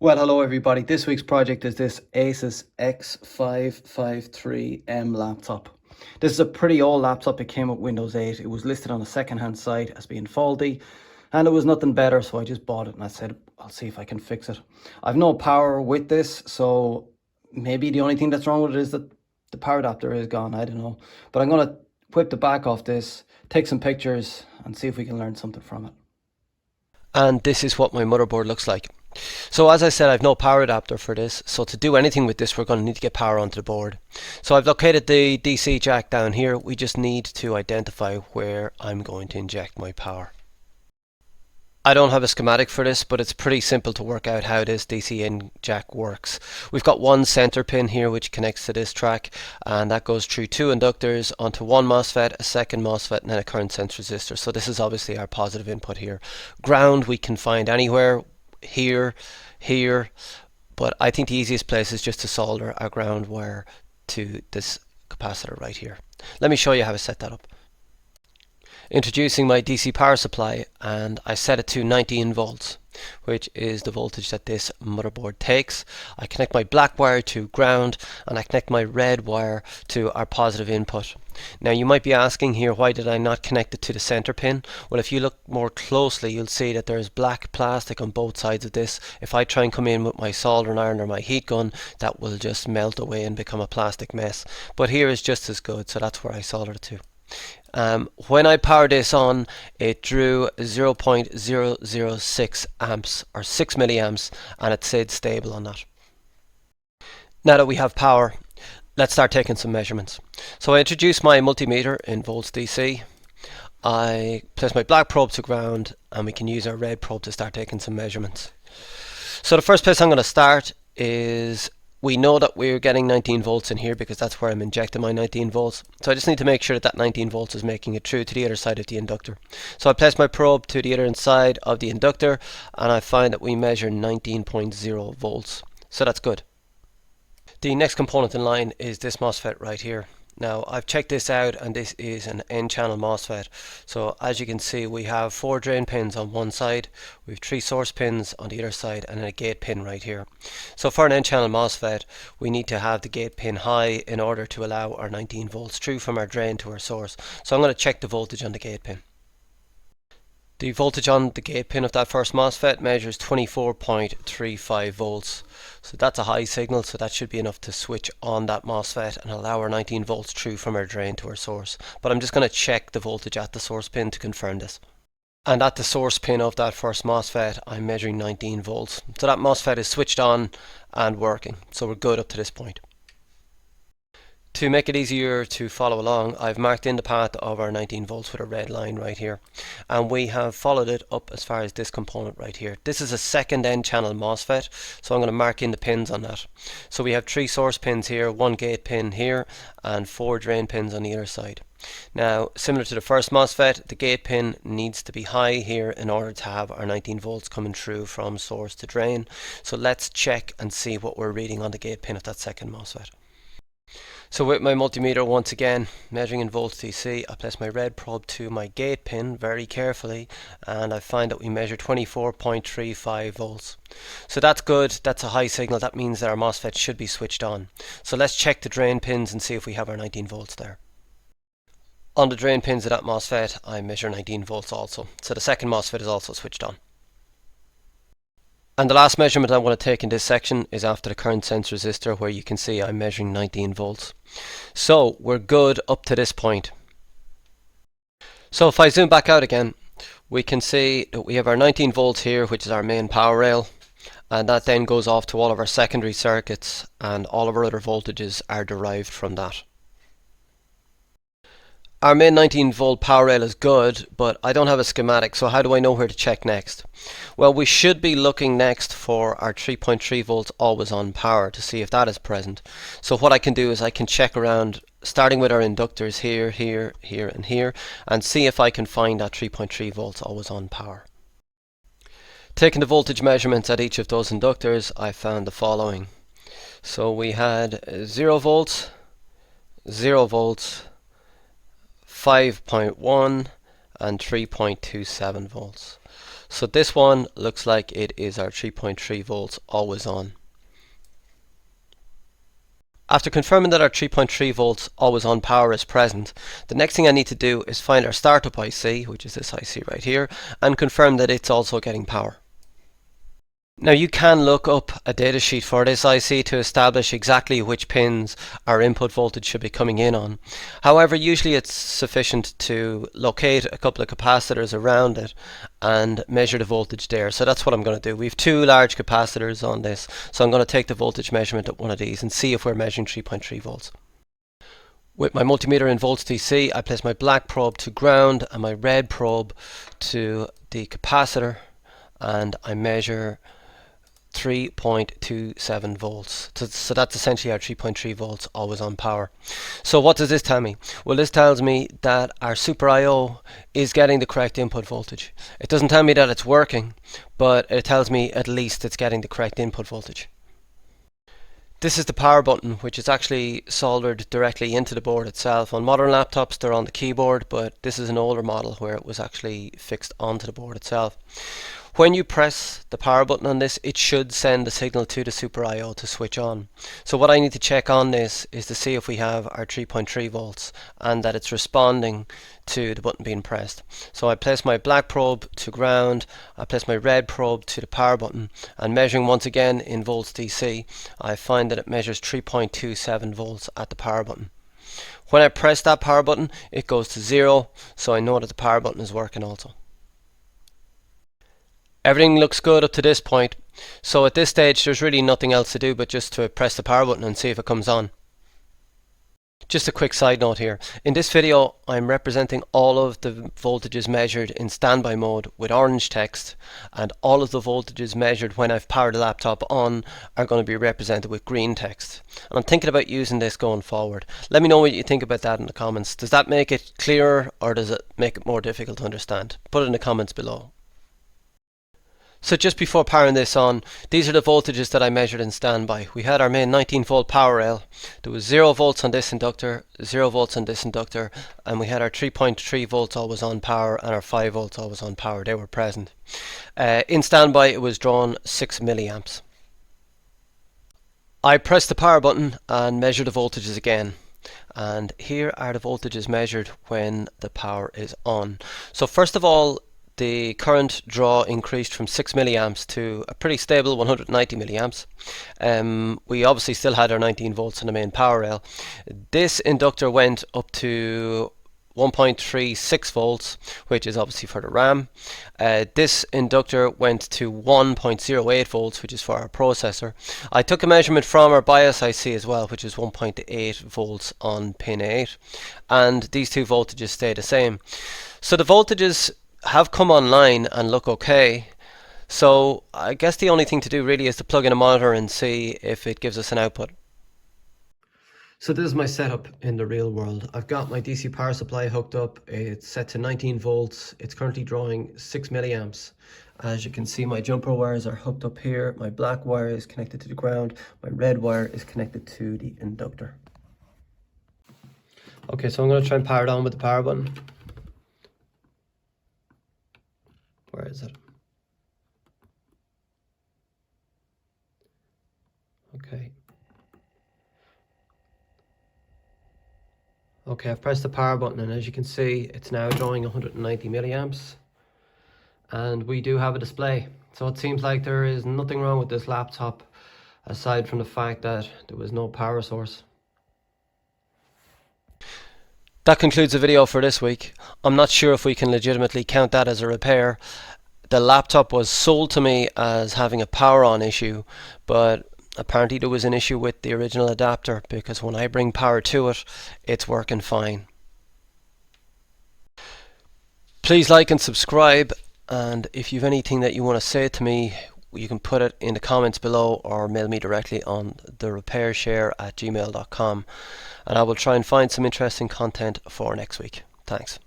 Well, hello everybody. This week's project is this Asus X553M laptop. This is a pretty old laptop. It came with Windows 8. It was listed on a second-hand site as being faulty, and it was nothing better, so I just bought it and I said, I'll see if I can fix it. I've no power with this, so maybe the only thing that's wrong with it is that the power adapter is gone. I don't know. But I'm going to whip the back off this, take some pictures, and see if we can learn something from it. And this is what my motherboard looks like. So as I said, I've no power adapter for this, so to do anything with this we're going to need to get power onto the board. So I've located the DC jack down here. We just need to identify where I'm going to inject my power. I don't have a schematic for this, but it's pretty simple to work out how this DC in jack works. We've got one center pin here which connects to this track, and that goes through two inductors onto one MOSFET, a second MOSFET, and then a current sense resistor. So this is obviously our positive input here. Ground we can find anywhere, here, but I think the easiest place is just to solder our ground wire to this capacitor right here. Let me show you how to set that up. Introducing my DC power supply, and I set it to 19 volts, which is the voltage that this motherboard takes. I connect my black wire to ground, and I connect my red wire to our positive input. Now you might be asking here, why did I not connect it to the center pin? Well, if you look more closely, you'll see that there's black plastic on both sides of this. If I try and come in with my soldering iron or my heat gun, that will just melt away and become a plastic mess. But here is just as good, so that's where I soldered it to. When I powered this on, it drew 0.006 amps or 6 milliamps, and it stayed stable on that. Now that we have power, let's start taking some measurements. So I introduce my multimeter in volts DC. I place my black probe to ground, and we can use our red probe to start taking some measurements. So the first place I'm going to start is, we know that we're getting 19 volts in here because that's where I'm injecting my 19 volts. So I just need to make sure that that 19 volts is making it through to the other side of the inductor. So I place my probe to the other side of the inductor, and I find that we measure 19.0 volts. So that's good. The next component in line is this MOSFET right here. Now I've checked this out, and this is an N-channel MOSFET. So as you can see, we have 4 drain pins on one side, we have 3 source pins on the other side, and then a gate pin right here. So for an N-channel MOSFET, we need to have the gate pin high in order to allow our 19 volts through from our drain to our source. So I'm going to check the voltage on the gate pin. The voltage on the gate pin of that first MOSFET measures 24.35 volts. So that's a high signal, so that should be enough to switch on that MOSFET and allow our 19 volts through from our drain to our source. But I'm just going to check the voltage at the source pin to confirm this. And at the source pin of that first MOSFET, I'm measuring 19 volts. So that MOSFET is switched on and working. So we're good up to this point. To make it easier to follow along, I've marked in the path of our 19 volts with a red line right here, and we have followed it up as far as this component right here. This is a second N-channel MOSFET, so I'm going to mark in the pins on that. So we have 3 source pins here, 1 gate pin here, and 4 drain pins on the other side. Now, similar to the first MOSFET, the gate pin needs to be high here in order to have our 19 volts coming through from source to drain. So let's check and see what we're reading on the gate pin of that second MOSFET. So with my multimeter, once again measuring in volts DC, I place my red probe to my gate pin very carefully, and I find that we measure 24.35 volts. So that's good, that's a high signal. That means that our MOSFET should be switched on. So let's check the drain pins and see if we have our 19 volts there. On the drain pins of that MOSFET, I measure 19 volts also. So the second MOSFET is also switched on. And the last measurement I want to take in this section is after the current sense resistor, where you can see I'm measuring 19 volts. So we're good up to this point. So if I zoom back out again, we can see that we have our 19 volts here, which is our main power rail, and that then goes off to all of our secondary circuits, and all of our other voltages are derived from that. Our main 19 volt power rail is good, but I don't have a schematic, so how do I know where to check next? Well, we should be looking next for our 3.3 volts always on power to see if that is present. So what I can do is I can check around, starting with our inductors here, here, here and here, and see if I can find that 3.3 volts always on power. Taking the voltage measurements at each of those inductors, I found the following. So we had 0 volts, 0 volts, 5.1 and 3.27 volts. So this one looks like it is our 3.3 volts always on. After confirming that our 3.3 volts always on power is present, the next thing I need to do is find our startup IC, which is this IC right here, and confirm that it's also getting power. Now you can look up a datasheet for this IC to establish exactly which pins our input voltage should be coming in on. However, usually it's sufficient to locate a couple of capacitors around it and measure the voltage there. So that's what I'm going to do. We have two large capacitors on this, so I'm going to take the voltage measurement at one of these and see if we're measuring 3.3 volts. With my multimeter in volts DC, I place my black probe to ground and my red probe to the capacitor, and I measure 3.27 volts. So that's essentially our 3.3 volts always on power. So what does this tell me? Well, this tells me that our Super I/O is getting the correct input voltage. It doesn't tell me that it's working, but it tells me at least it's getting the correct input voltage. This is the power button, which is actually soldered directly into the board itself. On modern laptops they're on the keyboard, but this is an older model where it was actually fixed onto the board itself. When you press the power button on this, it should send the signal to the Super I/O to switch on. So what I need to check on this is to see if we have our 3.3 volts and that it's responding to the button being pressed. So I place my black probe to ground, I place my red probe to the power button, and measuring once again in volts DC, I find that it measures 3.27 volts at the power button. When I press that power button, it goes to 0, so I know that the power button is working also. Everything looks good up to this point, so at this stage there's really nothing else to do but just to press the power button and see if it comes on. Just a quick side note here. In this video I'm representing all of the voltages measured in standby mode with orange text, and all of the voltages measured when I've powered the laptop on are going to be represented with green text. And I'm thinking about using this going forward. Let me know what you think about that in the comments. Does that make it clearer or does it make it more difficult to understand? Put it in the comments below. So just before powering this on, these are the voltages that I measured in standby. We had our main 19 volt power rail. There was 0 volts on this inductor, 0 volts on this inductor, and we had our 3.3 volts always on power and our 5 volts always on power. They were present. In standby it was drawn 6 milliamps. I pressed the power button and measured the voltages again. And here are the voltages measured when the power is on. So first of all, the current draw increased from 6 milliamps to a pretty stable 190 milliamps. We obviously still had our 19 volts on the main power rail. This inductor went up to 1.36 volts, which is obviously for the RAM. This inductor went to 1.08 volts, which is for our processor. I took a measurement from our BIOS IC as well, which is 1.8 volts on pin 8, and these two voltages stay the same. So the voltages have come online and look okay. So I guess the only thing to do really is to plug in a monitor and see if it gives us an output. So this is my setup in the real world. I've got my DC power supply hooked up. It's set to 19 volts. It's currently drawing 6 milliamps. As you can see, my jumper wires are hooked up here. My black wire is connected to the ground. My red wire is connected to the inductor. Okay, so I'm going to try and power it on with the power button. Where is it? Okay. Okay, I've pressed the power button, and as you can see, it's now drawing 190 milliamps. And we do have a display. So it seems like there is nothing wrong with this laptop aside from the fact that there was no power source. That concludes the video for this week. I'm not sure if we can legitimately count that as a repair. The laptop was sold to me as having a power on issue, but apparently there was an issue with the original adapter, because when I bring power to it, it's working fine. Please like and subscribe, and if you have anything that you want to say to me, you can put it in the comments below or mail me directly on therepairshare@gmail.com, and I will try and find some interesting content for next week. Thanks.